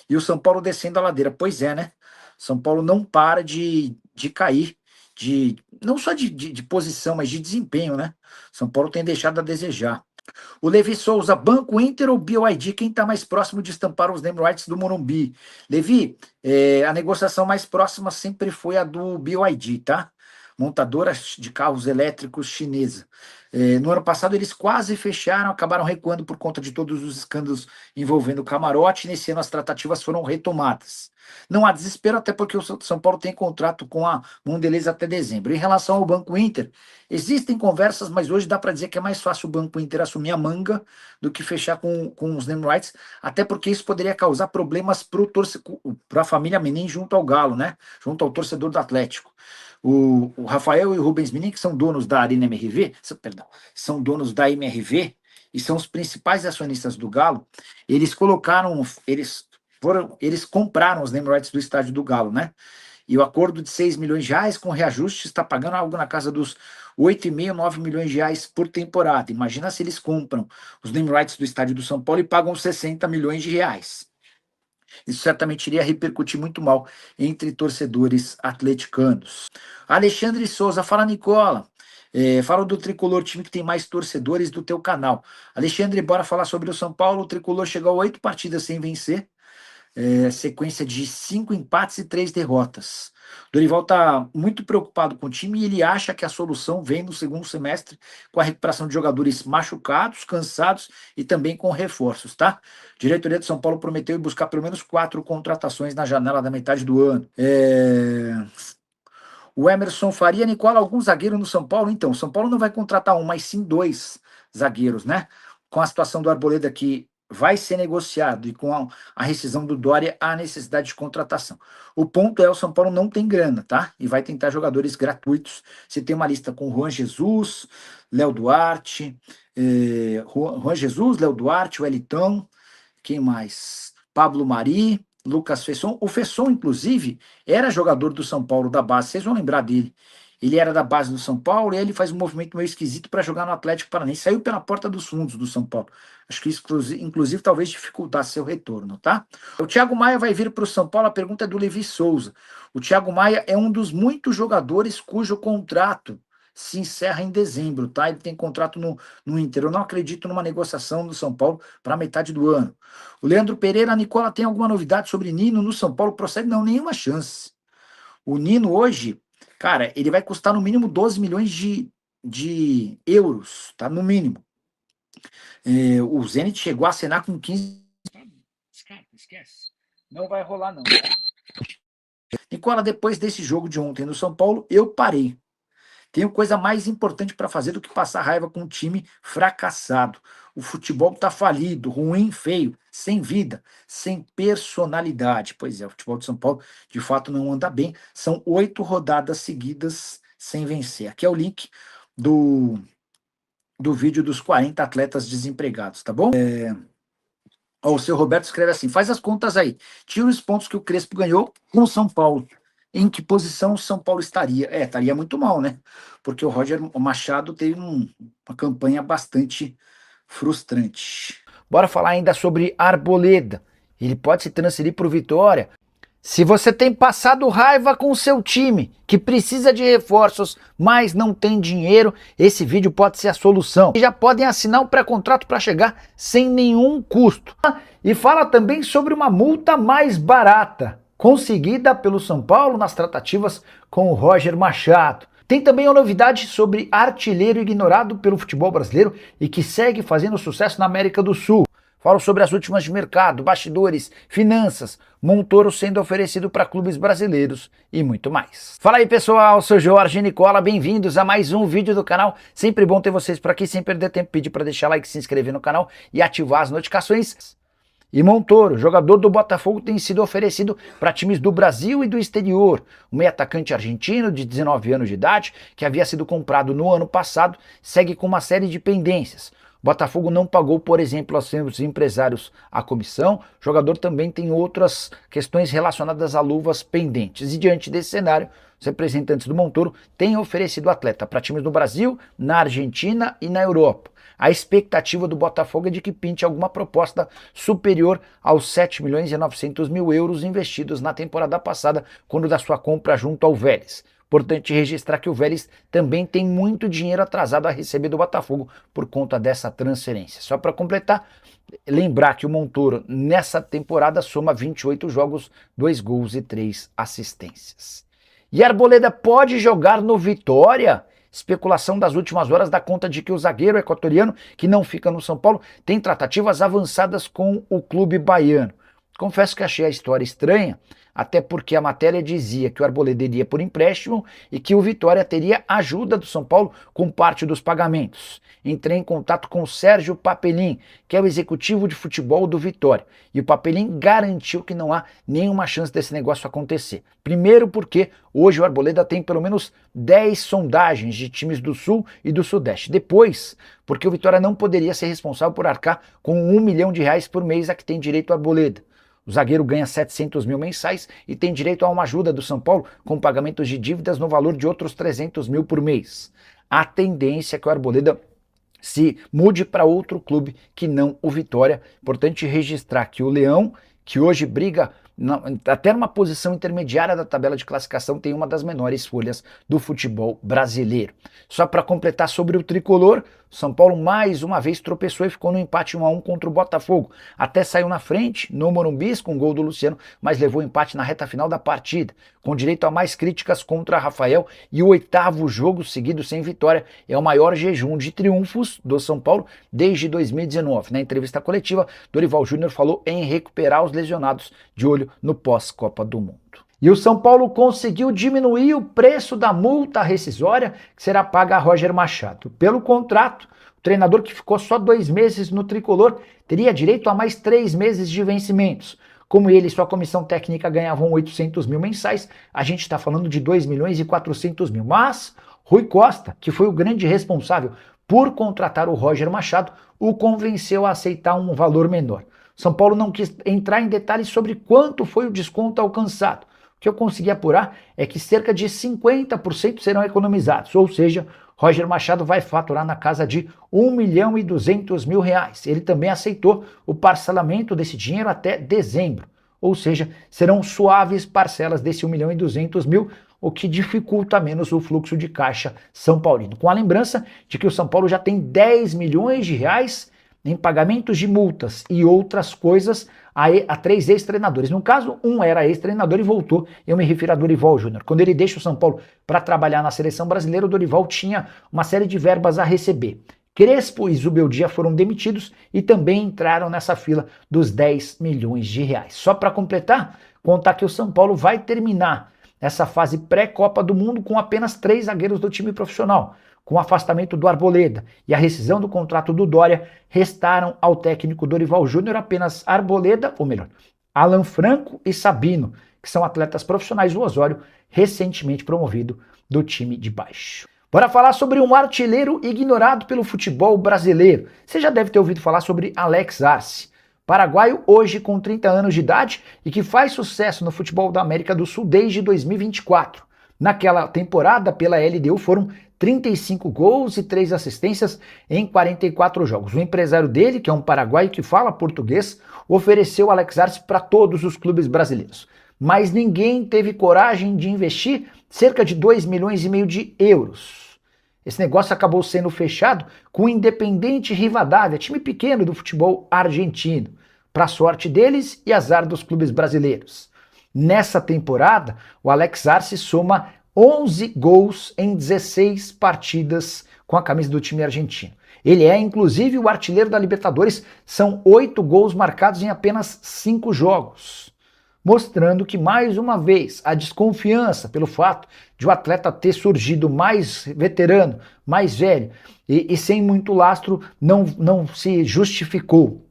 E o São Paulo descendo a ladeira. Pois é, né? São Paulo não para de cair, não só de posição, mas de desempenho, né? São Paulo tem deixado a desejar. O Levi Souza, Banco Inter ou BYD, quem está mais próximo de estampar os name rights do Morumbi? Levi, a negociação mais próxima sempre foi a do BYD, tá? Montadora de carros elétricos chinesa. No ano passado eles quase fecharam, acabaram recuando por conta de todos os escândalos envolvendo o camarote. Nesse ano as tratativas foram retomadas. Não há desespero, até porque o São Paulo tem contrato com a Mondelez até dezembro. Em relação ao Banco Inter, existem conversas, mas hoje dá para dizer que é mais fácil o Banco Inter assumir a manga do que fechar com os name rights, até porque isso poderia causar problemas para a família Menin junto ao Galo, né? Junto ao torcedor do Atlético. O Rafael e o Rubens Menin, que são donos da Arena MRV, perdão, são donos da MRV e são os principais acionistas do Galo, eles compraram os name rights do estádio do Galo, né? E o acordo de 6 milhões de reais com reajuste está pagando algo na casa dos 8,5, 9 milhões de reais por temporada. Imagina se eles compram os name rights do estádio do São Paulo e pagam 60 milhões de reais. Isso certamente iria repercutir muito mal entre torcedores atleticanos. Alexandre Souza, fala Nicola. Fala do Tricolor, time que tem mais torcedores do teu canal. Alexandre, bora falar sobre o São Paulo. O Tricolor chegou a 8 partidas sem vencer. Sequência de 5 empates e 3 derrotas. Dorival está muito preocupado com o time e ele acha que a solução vem no segundo semestre com a recuperação de jogadores machucados, cansados e também com reforços, tá? A diretoria de São Paulo prometeu buscar pelo menos 4 contratações na janela da metade do ano. O Emerson Faria, Nicola, algum zagueiro no São Paulo? Então, São Paulo não vai contratar um, mas sim 2 zagueiros, né? Com a situação do Arboleda que vai ser negociado e com a rescisão do Dória, há necessidade de contratação. O ponto é, o São Paulo não tem grana, tá? E vai tentar jogadores gratuitos. Você tem uma lista com Juan Jesus, Léo Duarte, Juan Jesus, Léo Duarte, Wellington, quem mais? Pablo Mari, Lucas Fesson. O Fesson, inclusive, era jogador do São Paulo da base, vocês vão lembrar dele. Ele era da base do São Paulo e ele faz um movimento meio esquisito para jogar no Atlético Paranaense. Saiu pela porta dos fundos do São Paulo. Acho que isso, inclusive, talvez dificultasse seu retorno, tá? O Thiago Maia vai vir para o São Paulo. A pergunta é do Levi Souza. O Thiago Maia é um dos muitos jogadores cujo contrato se encerra em dezembro, tá? Ele tem contrato no Inter. Eu não acredito numa negociação do São Paulo para metade do ano. O Leandro Pereira, Nicola, tem alguma novidade sobre Nino no São Paulo? Procede? Não, nenhuma chance. O Nino hoje, cara, ele vai custar no mínimo 12 milhões de euros, tá? No mínimo. O Zenit chegou a assinar com 15. Esquece. Não vai rolar, não. Nicola, depois desse jogo de ontem no São Paulo, eu parei. Tenho coisa mais importante para fazer do que passar raiva com um time fracassado. O futebol está falido, ruim, feio, sem vida, sem personalidade. Pois é, o futebol de São Paulo de fato não anda bem. São 8 rodadas seguidas sem vencer. Aqui é o link do vídeo dos 40 atletas desempregados, tá bom? O seu Roberto escreve assim, faz as contas aí. Tira os pontos que o Crespo ganhou com o São Paulo. Em que posição o São Paulo estaria? Estaria muito mal, né? Porque o Roger Machado teve uma campanha bastante frustrante. Bora falar ainda sobre Arboleda. Ele pode se transferir para o Vitória. Se você tem passado raiva com o seu time, que precisa de reforços, mas não tem dinheiro, esse vídeo pode ser a solução. Já podem assinar um pré-contrato para chegar sem nenhum custo. E fala também sobre uma multa mais barata, conseguida pelo São Paulo nas tratativas com o Roger Machado. Tem também uma novidade sobre artilheiro ignorado pelo futebol brasileiro e que segue fazendo sucesso na América do Sul. Falo sobre as últimas de mercado, bastidores, finanças, Montoro sendo oferecido para clubes brasileiros e muito mais. Fala aí pessoal, sou Jorge Nicola, bem-vindos a mais um vídeo do canal. Sempre bom ter vocês por aqui, sem perder tempo, pedir para deixar like, se inscrever no canal e ativar as notificações. E Montoro, jogador do Botafogo, tem sido oferecido para times do Brasil e do exterior. O meio atacante argentino de 19 anos de idade, que havia sido comprado no ano passado, segue com uma série de pendências. O Botafogo não pagou, por exemplo, aos seus empresários a comissão. O jogador também tem outras questões relacionadas a luvas pendentes. E diante desse cenário, os representantes do Montoro têm oferecido atleta para times no Brasil, na Argentina e na Europa. A expectativa do Botafogo é de que pinte alguma proposta superior aos 7 milhões e 900 mil euros investidos na temporada passada, quando da sua compra junto ao Vélez. Importante registrar que o Vélez também tem muito dinheiro atrasado a receber do Botafogo por conta dessa transferência. Só para completar, lembrar que o Montoro nessa temporada soma 28 jogos, 2 gols e 3 assistências. E Arboleda pode jogar no Vitória? Especulação das últimas horas dá conta de que o zagueiro equatoriano, que não fica no São Paulo, tem tratativas avançadas com o clube baiano. Confesso que achei a história estranha, até porque a matéria dizia que o Arboleda iria por empréstimo e que o Vitória teria ajuda do São Paulo com parte dos pagamentos. Entrei em contato com o Sérgio Papelin, que é o executivo de futebol do Vitória, e o Papelin garantiu que não há nenhuma chance desse negócio acontecer. Primeiro porque hoje o Arboleda tem pelo menos 10 sondagens de times do Sul e do Sudeste. Depois, porque o Vitória não poderia ser responsável por arcar com R$1 milhão por mês a que tem direito o Arboleda. O zagueiro ganha 700 mil mensais e tem direito a uma ajuda do São Paulo com pagamentos de dívidas no valor de outros 300 mil por mês. A tendência é que o Arboleda se mude para outro clube que não o Vitória. Importante registrar que o Leão, que hoje briga até numa posição intermediária da tabela de classificação, tem uma das menores folhas do futebol brasileiro. Só para completar sobre o tricolor, São Paulo mais uma vez tropeçou e ficou no empate 1-1 contra o Botafogo. Até saiu na frente no Morumbi com o gol do Luciano, mas levou empate na reta final da partida, com direito a mais críticas contra Rafael, e o 8º jogo seguido sem vitória. É o maior jejum de triunfos do São Paulo desde 2019. Na entrevista coletiva, Dorival Júnior falou em recuperar os lesionados, de olho no pós-Copa do Mundo. E o São Paulo conseguiu diminuir o preço da multa rescisória que será paga a Roger Machado. Pelo contrato, o treinador que ficou só 2 meses no tricolor teria direito a mais 3 meses de vencimentos. Como ele e sua comissão técnica ganhavam 800 mil mensais, a gente está falando de 2 milhões e 400 mil. Mas Rui Costa, que foi o grande responsável por contratar o Roger Machado, o convenceu a aceitar um valor menor. São Paulo não quis entrar em detalhes sobre quanto foi o desconto alcançado. O que eu consegui apurar é que cerca de 50% serão economizados, ou seja, Roger Machado vai faturar na casa de R$1 milhão e 200 mil. Ele também aceitou o parcelamento desse dinheiro até dezembro, ou seja, serão suaves parcelas desse R$1 milhão e 200 mil, o que dificulta menos o fluxo de caixa são paulino. Com a lembrança de que o São Paulo já tem R$10 milhões em pagamentos de multas e outras coisas a 3 ex-treinadores. No caso, um era ex-treinador e voltou. Eu me refiro a Dorival Júnior. Quando ele deixa o São Paulo para trabalhar na seleção brasileira, o Dorival tinha uma série de verbas a receber. Crespo e Zubeldia foram demitidos e também entraram nessa fila dos R$10 milhões. Só para completar, contar que o São Paulo vai terminar essa fase pré-Copa do Mundo com apenas 3 zagueiros do time profissional. Com o afastamento do Arboleda e a rescisão do contrato do Dória, restaram ao técnico Dorival Júnior apenas Arboleda, ou melhor, Alan Franco e Sabino, que são atletas profissionais do Osório, recentemente promovido do time de baixo. Bora falar sobre um artilheiro ignorado pelo futebol brasileiro. Você já deve ter ouvido falar sobre Alex Arce, paraguaio hoje com 30 anos de idade e que faz sucesso no futebol da América do Sul desde 2024. Naquela temporada, pela LDU, foram 35 gols e 3 assistências em 44 jogos. O empresário dele, que é um paraguaio que fala português, ofereceu Alex Arce para todos os clubes brasileiros. Mas ninguém teve coragem de investir cerca de 2,5 milhões de euros. Esse negócio acabou sendo fechado com o Independiente Rivadavia, time pequeno do futebol argentino, para sorte deles e azar dos clubes brasileiros. Nessa temporada, o Alex Arce soma 11 gols em 16 partidas com a camisa do time argentino. Ele é, inclusive, o artilheiro da Libertadores, são 8 gols marcados em apenas 5 jogos. Mostrando que, mais uma vez, a desconfiança pelo fato de o atleta ter surgido mais veterano, mais velho e sem muito lastro, não se justificou.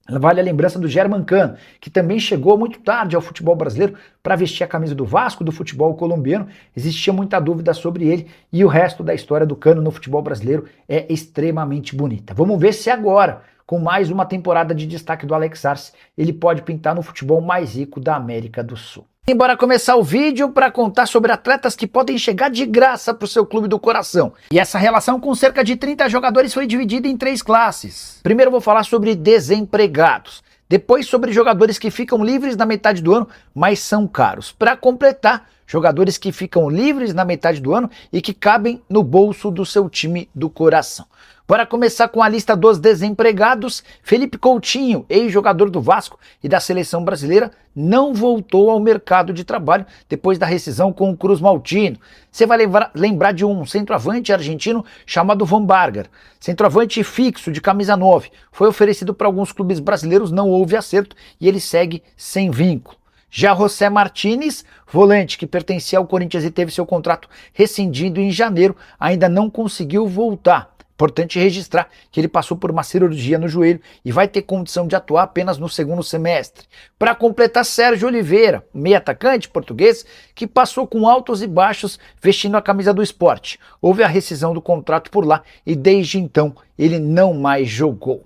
Vale a lembrança do Germán Cano, que também chegou muito tarde ao futebol brasileiro para vestir a camisa do Vasco, do futebol colombiano. Existia muita dúvida sobre ele e o resto da história do Cano no futebol brasileiro é extremamente bonita. Vamos ver se agora, com mais uma temporada de destaque do Alex Arce, ele pode pintar no futebol mais rico da América do Sul. Bora começar o vídeo para contar sobre atletas que podem chegar de graça para o seu clube do coração. E essa relação com cerca de 30 jogadores foi dividida em 3 classes. Primeiro eu vou falar sobre desempregados. Depois sobre jogadores que ficam livres na metade do ano, mas são caros. Para completar, jogadores que ficam livres na metade do ano e que cabem no bolso do seu time do coração. Bora começar com a lista dos desempregados. Felipe Coutinho, ex-jogador do Vasco e da seleção brasileira, não voltou ao mercado de trabalho depois da rescisão com o Cruz Maltino. Você vai lembrar de um centroavante argentino chamado Van Barger. Centroavante fixo de camisa 9. Foi oferecido para alguns clubes brasileiros, não houve acerto e ele segue sem vínculo. Já José Martínez, volante que pertencia ao Corinthians e teve seu contrato rescindido em janeiro, ainda não conseguiu voltar. Importante registrar que ele passou por uma cirurgia no joelho e vai ter condição de atuar apenas no segundo semestre. Para completar, Sérgio Oliveira, meio atacante português, que passou com altos e baixos vestindo a camisa do Sport. Houve a rescisão do contrato por lá e desde então ele não mais jogou.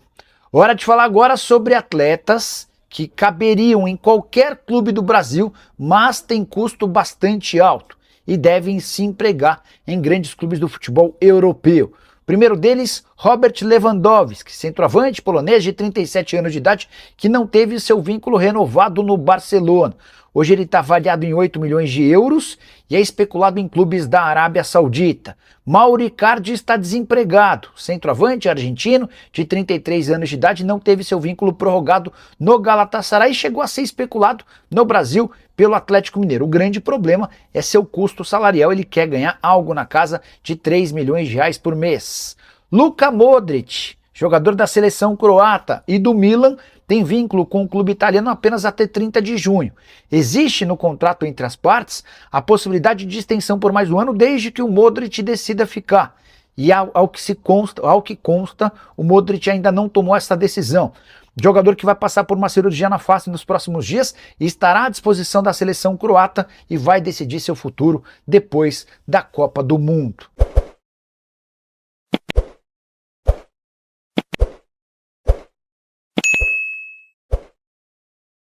Hora de falar agora sobre atletas que caberiam em qualquer clube do Brasil, mas têm custo bastante alto e devem se empregar em grandes clubes do futebol europeu. Primeiro deles, Robert Lewandowski, centroavante polonês de 37 anos de idade, que não teve seu vínculo renovado no Barcelona. Hoje ele está avaliado em 8 milhões de euros e é especulado em clubes da Arábia Saudita. Mauro Icardi está desempregado. Centroavante argentino de 33 anos de idade, não teve seu vínculo prorrogado no Galatasaray e chegou a ser especulado no Brasil pelo Atlético Mineiro. O grande problema é seu custo salarial. Ele quer ganhar algo na casa de 3 milhões de reais por mês. Luka Modric, jogador da seleção croata e do Milan, tem vínculo com o clube italiano apenas até 30 de junho. Existe no contrato entre as partes a possibilidade de extensão por mais um ano, desde que o Modric decida ficar. E ao que consta, o Modric ainda não tomou essa decisão. Jogador que vai passar por uma cirurgia na face nos próximos dias e estará à disposição da seleção croata e vai decidir seu futuro depois da Copa do Mundo.